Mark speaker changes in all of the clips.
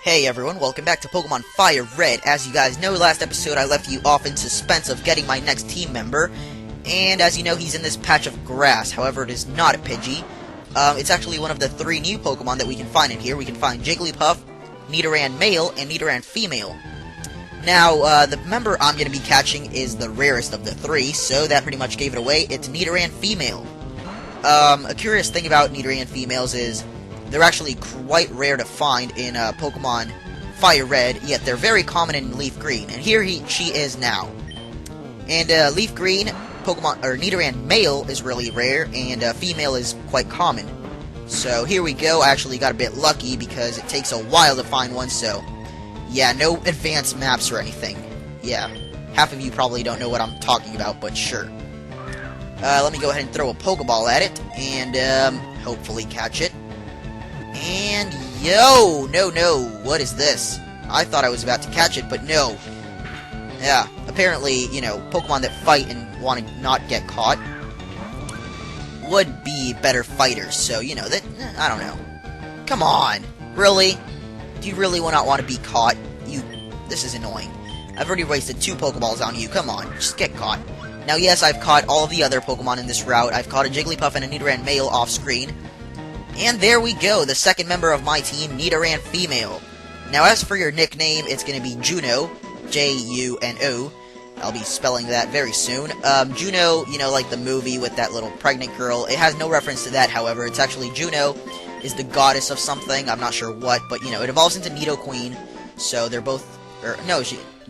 Speaker 1: Hey everyone, welcome back to Pokemon FireRed. As you guys know, last episode I left you off in suspense of getting my next team member, and as you know, he's in this patch of grass. However, it is not a Pidgey. It's actually one of the 3 new Pokemon that we can find in here. We can find Jigglypuff, Nidoran male, and Nidoran female. Now, the member I'm going to be catching is the rarest of the 3, so that pretty much gave it away. It's Nidoran female. A curious thing about Nidoran females is they're actually quite rare to find in Pokemon FireRed, yet they're very common in Leaf Green. And here she is now. And Leaf Green, Nidoran male is really rare, and female is quite common. So here we go. I actually got a bit lucky because it takes a while to find one, so yeah, no advanced maps or anything. Yeah, half of you probably don't know what I'm talking about, but sure. Let me go ahead and throw a Pokeball at it, and hopefully catch it. And, yo! No, what is this? I thought I was about to catch it, but no. Yeah, apparently, you know, Pokemon that fight and want to not get caught would be better fighters, so, you know, that, I don't know. Come on! Really? Do you really not want to be caught? This is annoying. I've already wasted 2 Pokeballs on you, come on, just get caught. Now, yes, I've caught all of the other Pokemon in this route. I've caught a Jigglypuff and a Nidoran male off-screen. And there we go, the second member of my team, Nidoran female. Now, as for your nickname, it's going to be Juno, J-U-N-O. I'll be spelling that very soon. Juno, you know, like the movie with that little pregnant girl. It has no reference to that, however. It's actually Juno is the goddess of something. I'm not sure what, but, you know, it evolves into Nidoqueen. So they're both...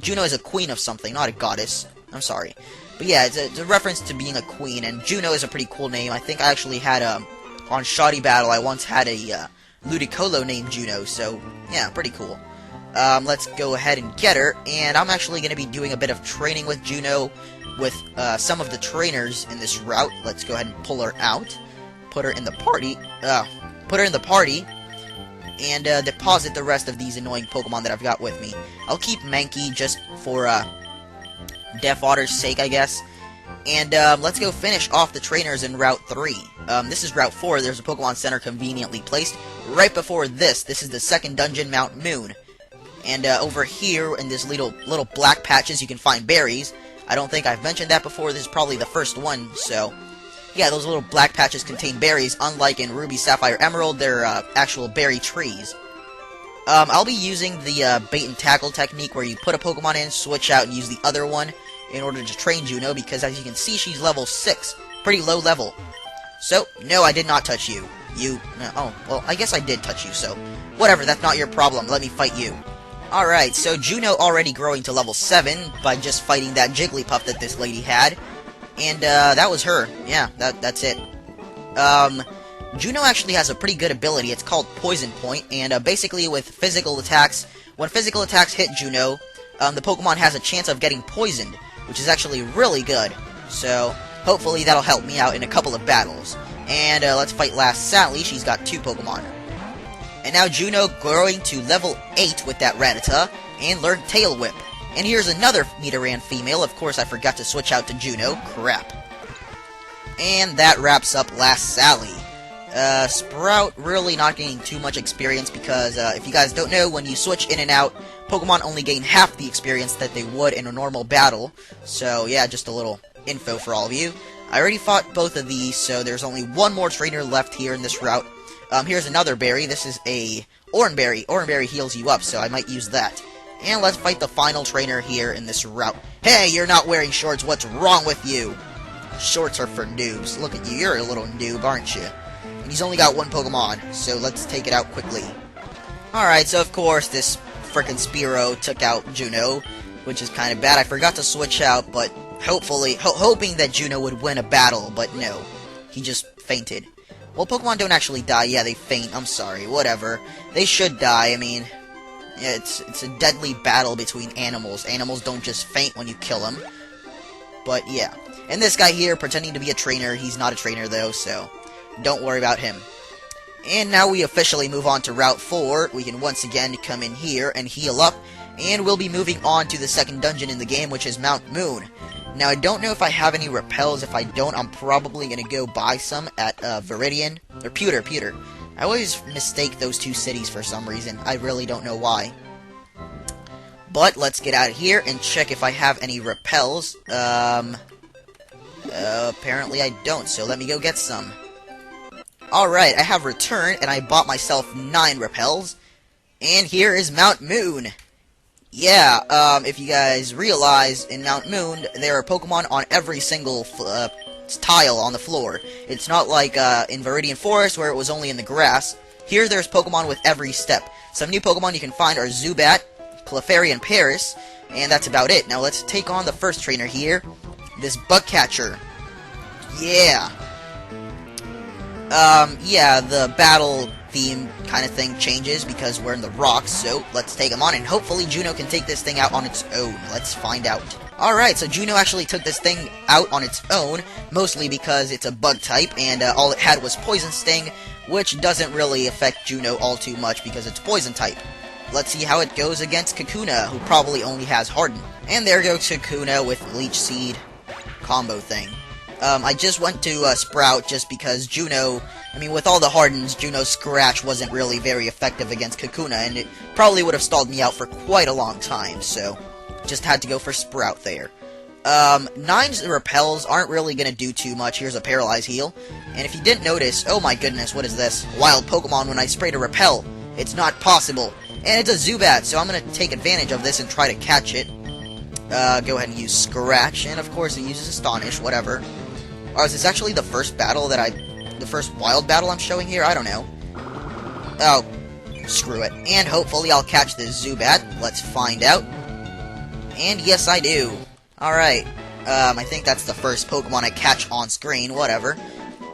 Speaker 1: Juno is a queen of something, not a goddess. I'm sorry. But yeah, it's a reference to being a queen, and Juno is a pretty cool name. I think I actually had on Shoddy Battle, I once had a Ludicolo named Juno, so yeah, pretty cool. Let's go ahead and get her, and I'm actually going to be doing a bit of training with Juno with some of the trainers in this route. Let's go ahead and pull her out, put her in the party, and deposit the rest of these annoying Pokemon that I've got with me. I'll keep Mankey just for Deathwater's sake, I guess. And let's go finish off the trainers in Route 3. This is Route 4. There's a Pokemon Center conveniently placed right before this. This is the second dungeon, Mount Moon. And over here in this little black patches, you can find berries. I don't think I've mentioned that before. This is probably the first one, so yeah, those little black patches contain berries. Unlike in Ruby, Sapphire, Emerald, they're actual berry trees. I'll be using the bait and tackle technique where you put a Pokemon in, switch out, and use the other one in order to train Juno, because as you can see, she's level 6. Pretty low level. So, no, I did not touch you. Oh, well, I guess I did touch you, so whatever, that's not your problem. Let me fight you. Alright, so Juno already growing to level 7 by just fighting that Jigglypuff that this lady had. And, that was her. Yeah, that's it. Juno actually has a pretty good ability. It's called Poison Point, and basically with physical attacks, when physical attacks hit Juno, the Pokemon has a chance of getting poisoned, which is actually really good. So, hopefully that'll help me out in a couple of battles. And let's fight last Sally. She's got 2 Pokemon. And now Juno growing to level 8 with that Rattata, and learned Tail Whip. And here's another Nidoran female. Of course, I forgot to switch out to Juno. Crap. And that wraps up last Sally. Sprout really not gaining too much experience because, if you guys don't know, when you switch in and out, Pokemon only gain half the experience that they would in a normal battle. So, yeah, just a little info for all of you. I already fought both of these, so there's only one more trainer left here in this route. Here's another berry. This is a Oranberry. Oranberry heals you up, so I might use that. And let's fight the final trainer here in this route. Hey, you're not wearing shorts. What's wrong with you? Shorts are for noobs. Look at you. You're a little noob, aren't you? And he's only got 1 Pokemon, so let's take it out quickly. Alright, so of course this frickin' Spearow took out Juno, which is kind of bad. I forgot to switch out, but hoping that Juno would win a battle, but no. He just fainted. Well, Pokemon don't actually die. Yeah, they faint. I'm sorry. Whatever. They should die. I mean, yeah, it's a deadly battle between animals. Animals don't just faint when you kill them. But yeah. And this guy here, pretending to be a trainer. He's not a trainer, though, so don't worry about him. And now we officially move on to Route 4. We can once again come in here and heal up. And we'll be moving on to the second dungeon in the game, which is Mount Moon. Now, I don't know if I have any repels. If I don't, I'm probably going to go buy some at Viridian. Or Pewter. I always mistake those two cities for some reason. I really don't know why. But let's get out of here and check if I have any repels. Apparently I don't, so let me go get some. Alright, I have returned, and I bought myself 9 repels. And here is Mount Moon. Yeah, if you guys realize, in Mount Moon, there are Pokemon on every single tile on the floor. It's not like in Viridian Forest, where it was only in the grass. Here, there's Pokemon with every step. Some new Pokemon you can find are Zubat, Clefairy, and Paris, and that's about it. Now let's take on the first trainer here, this Bugcatcher. Yeah. Yeah, the battle theme kind of thing changes because we're in the rocks, so let's take him on, and hopefully Juno can take this thing out on its own. Let's find out. Alright, so Juno actually took this thing out on its own, mostly because it's a bug type, and all it had was Poison Sting, which doesn't really affect Juno all too much because it's Poison type. Let's see how it goes against Kakuna, who probably only has Harden. And there goes Kakuna with Leech Seed combo thing. I just went to Sprout just because Juno, I mean, with all the Hardens, Juno's Scratch wasn't really very effective against Kakuna, and it probably would have stalled me out for quite a long time, so just had to go for Sprout there. 9's repels aren't really going to do too much. Here's a Paralyze Heal. And if you didn't notice, oh my goodness, what is this? Wild Pokemon when I sprayed a repel. It's not possible. And it's a Zubat, so I'm going to take advantage of this and try to catch it. Go ahead and use Scratch, and of course it uses Astonish, whatever. Oh, is this actually the first battle the first wild battle I'm showing here? I don't know. Oh, screw it. And hopefully I'll catch this Zubat. Let's find out. And yes, I do. Alright. I think that's the first Pokemon I catch on screen, whatever.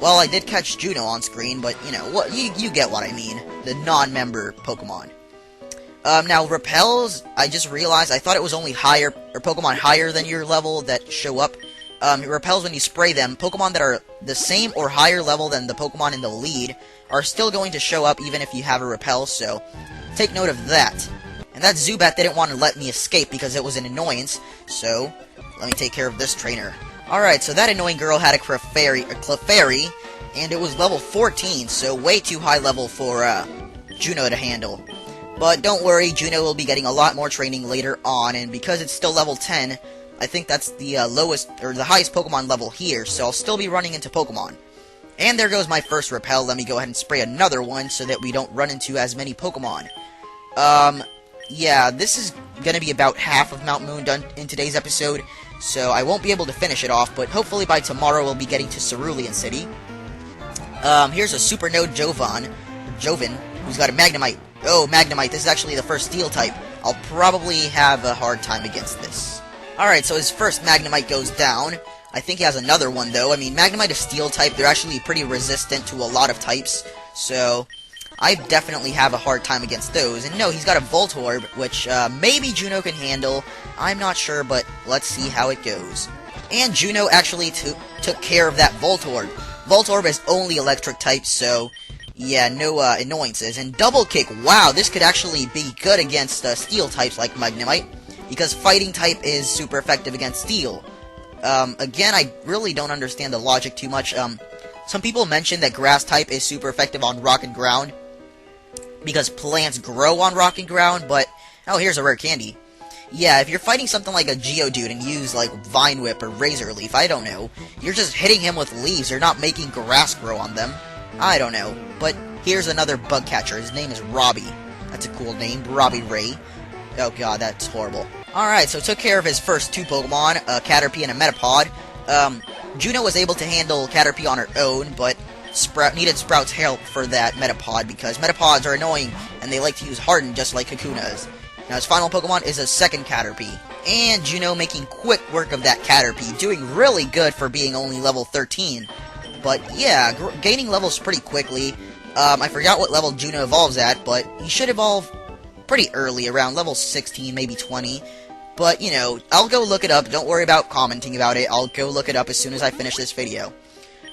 Speaker 1: Well, I did catch Juno on screen, but, you know, what you get what I mean. The non-member Pokemon. Now, repels, I just realized, I thought it was only higher, or Pokemon higher than your level that show up. Repels when you spray them. Pokemon that are the same or higher level than the Pokemon in the lead are still going to show up even if you have a repel, so take note of that. And that Zubat didn't want to let me escape because it was an annoyance, so let me take care of this trainer. Alright, so that annoying girl had a Clefairy, and it was level 14, so way too high level for Juno to handle. But don't worry, Juno will be getting a lot more training later on, and because it's still level 10, I think that's the lowest, or the highest Pokemon level here, so I'll still be running into Pokemon. And there goes my first repel. Let me go ahead and spray another one so that we don't run into as many Pokemon. Yeah, this is gonna be about half of Mount Moon done in today's episode, so I won't be able to finish it off, but hopefully by tomorrow we'll be getting to Cerulean City. Here's a Super Node Jovan, who's got a Magnemite. Oh, Magnemite, this is actually the first Steel type. I'll probably have a hard time against this. Alright, so his first Magnemite goes down. I think he has another one, though. I mean, Magnemite is Steel type. They're actually pretty resistant to a lot of types, so I definitely have a hard time against those. And no, he's got a Voltorb, which maybe Juno can handle. I'm not sure, but let's see how it goes. And Juno actually took care of that Voltorb. Voltorb is only electric type, so yeah, no annoyances. And Double Kick, wow, this could actually be good against Steel types like Magnemite, because Fighting type is super effective against Steel. Again, I really don't understand the logic too much. Some people mention that Grass type is super effective on Rock and Ground, because plants grow on Rock and Ground, but oh, here's a rare candy. Yeah, if you're fighting something like a Geodude and use, like, Vine Whip or Razor Leaf, I don't know. You're just hitting him with leaves, you're not making grass grow on them. I don't know. But here's another bug catcher. His name is Robbie. That's a cool name, Robbie Ray. Oh god, that's horrible. Alright, so took care of his first two Pokemon, a Caterpie and a Metapod. Juno was able to handle Caterpie on her own, but needed Sprout's help for that Metapod, because Metapods are annoying, and they like to use Harden just like Kakuna's. Now his final Pokemon is a second Caterpie, and Juno making quick work of that Caterpie, doing really good for being only level 13. But yeah, gaining levels pretty quickly. I forgot what level Juno evolves at, but he should evolve pretty early, around level 16, maybe 20. But, you know, I'll go look it up. Don't worry about commenting about it. I'll go look it up as soon as I finish this video.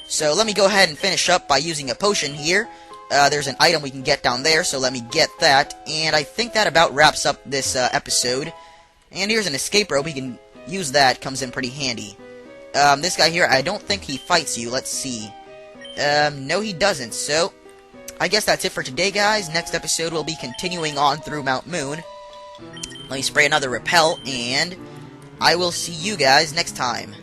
Speaker 1: So let me go ahead and finish up by using a potion here. There's an item we can get down there, so let me get that. And I think that about wraps up this episode. And here's an escape rope. We can use that. Comes in pretty handy. This guy here, I don't think he fights you. Let's see. No, he doesn't. So I guess that's it for today, guys. Next episode, we'll be continuing on through Mount Moon. Let me spray another repel, and I will see you guys next time.